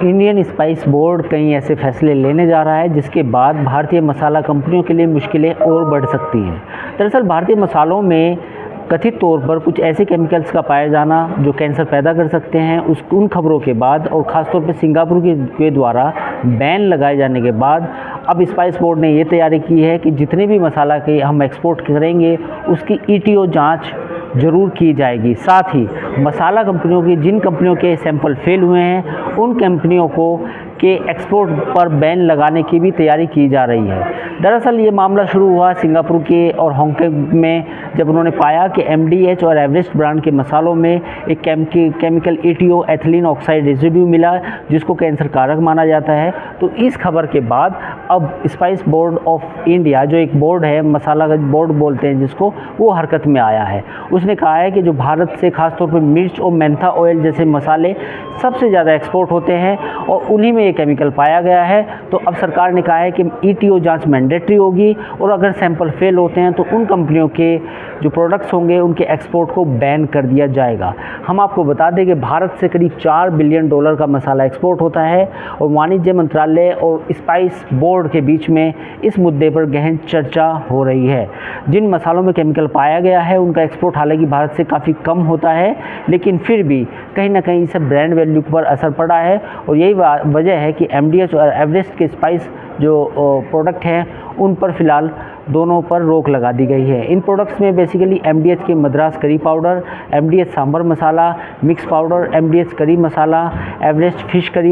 Indian spice board कई ऐसे फैसले लेने जा रहा है जिसके बाद भारतीय मसाला कंपनियों के लिए मुश्किलें और बढ़ सकती हैं। दरअसल भारतीय मसालों में कथित तौर पर कुछ ऐसे केमिकल्स का पाया जाना जो कैंसर पैदा कर सकते हैं, उन खबरों के बाद और ख़ासतौर पर सिंगापुर के द्वारा बैन लगाए जाने के बाद अब स्पाइस बोर्ड ने ये तैयारी की है कि जितने भी मसाला के हम एक्सपोर्ट करेंगे उसकी ईटीओ जांच ज़रूर की जाएगी। साथ ही मसाला कंपनियों की जिन कंपनियों के सैंपल फेल हुए हैं उन कंपनियों को के एक्सपोर्ट पर बैन लगाने की भी तैयारी की जा रही है। दरअसल ये मामला शुरू हुआ सिंगापुर के और हांगकांग में, जब उन्होंने पाया कि एमडीएच और एवरेस्ट ब्रांड के मसालों में एक chemical ETO ethylene oxide residue मिला जिसको कैंसर कारक माना जाता है। तो इस खबर के बाद अब स्पाइस बोर्ड ऑफ इंडिया, जो एक बोर्ड है, मसाला का बोर्ड बोलते हैं जिसको, वो हरकत में आया है। उसने कहा है कि जो भारत से खासतौर पर मिर्च और मेंथा ऑयल जैसे मसाले सबसे ज़्यादा एक्सपोर्ट होते हैं और उन्हीं में ये केमिकल पाया गया है, तो अब सरकार ने कहा है कि ईटीओ जांच मैंडेटरी होगी और अगर सैंपल फेल होते हैं तो उन कंपनियों के जो प्रोडक्ट्स होंगे उनके एक्सपोर्ट को बैन कर दिया जाएगा। हम आपको बता दें कि भारत से करीब $4 बिलियन का मसाला एक्सपोर्ट होता है और वाणिज्य मंत्रालय और स्पाइस बोर्ड के बीच में इस मुद्दे पर गहन चर्चा हो रही है। जिन मसालों में केमिकल पाया गया है उनका एक्सपोर्ट हालांकि भारत से काफ़ी कम होता है, लेकिन फिर भी कहीं ना कहीं इससे ब्रांड वैल्यू पर असर पड़ा है और यही वजह है कि एमडीएच और एवरेस्ट के स्पाइस जो प्रोडक्ट हैं उन पर फ़िलहाल दोनों पर रोक लगा दी गई है। इन प्रोडक्ट्स में बेसिकली एमडीएच के Madras curry powder, MDH sambar masala mix powder, MDH करी मसाला, एवरेस्ट फिश करी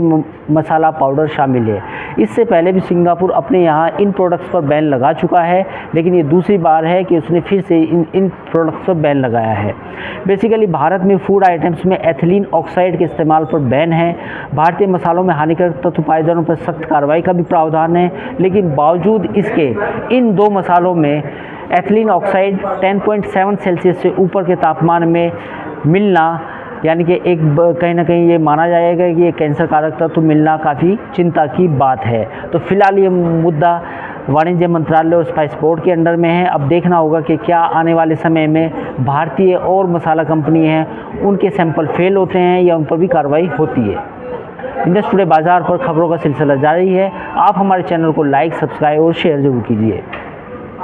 मसाला पाउडर शामिल है। इससे पहले भी सिंगापुर अपने यहाँ इन प्रोडक्ट्स पर बैन लगा चुका है, लेकिन ये दूसरी बार है कि उसने फिर से इन प्रोडक्ट्स पर बैन लगाया है। बेसिकली भारत में फूड आइटम्स में एथिलीन ऑक्साइड के इस्तेमाल पर बैन है। भारतीय मसालों में हानिकारक तत्व पाए जाने पर सख्त कार्रवाई का भी प्रावधान है, लेकिन बावजूद इसके इन दो मसालों में एथिलीन ऑक्साइड 10.7 सेल्सियस से ऊपर के तापमान में मिलना, यानी कि एक कहीं ना कहीं ये माना जाएगा कि ये कैंसर कारक तत्व मिलना काफ़ी चिंता की बात है। तो फिलहाल ये मुद्दा वाणिज्य मंत्रालय और स्पाइस बोर्ड के अंडर में है। अब देखना होगा कि क्या आने वाले समय में भारतीय और मसाला कंपनी हैं उनके सैंपल फेल होते हैं या उन पर भी कार्रवाई होती है। इंडस्ट्री टुडे बाजार पर खबरों का सिलसिला जारी है। आप हमारे चैनल को लाइक, सब्सक्राइब और शेयर जरूर कीजिए।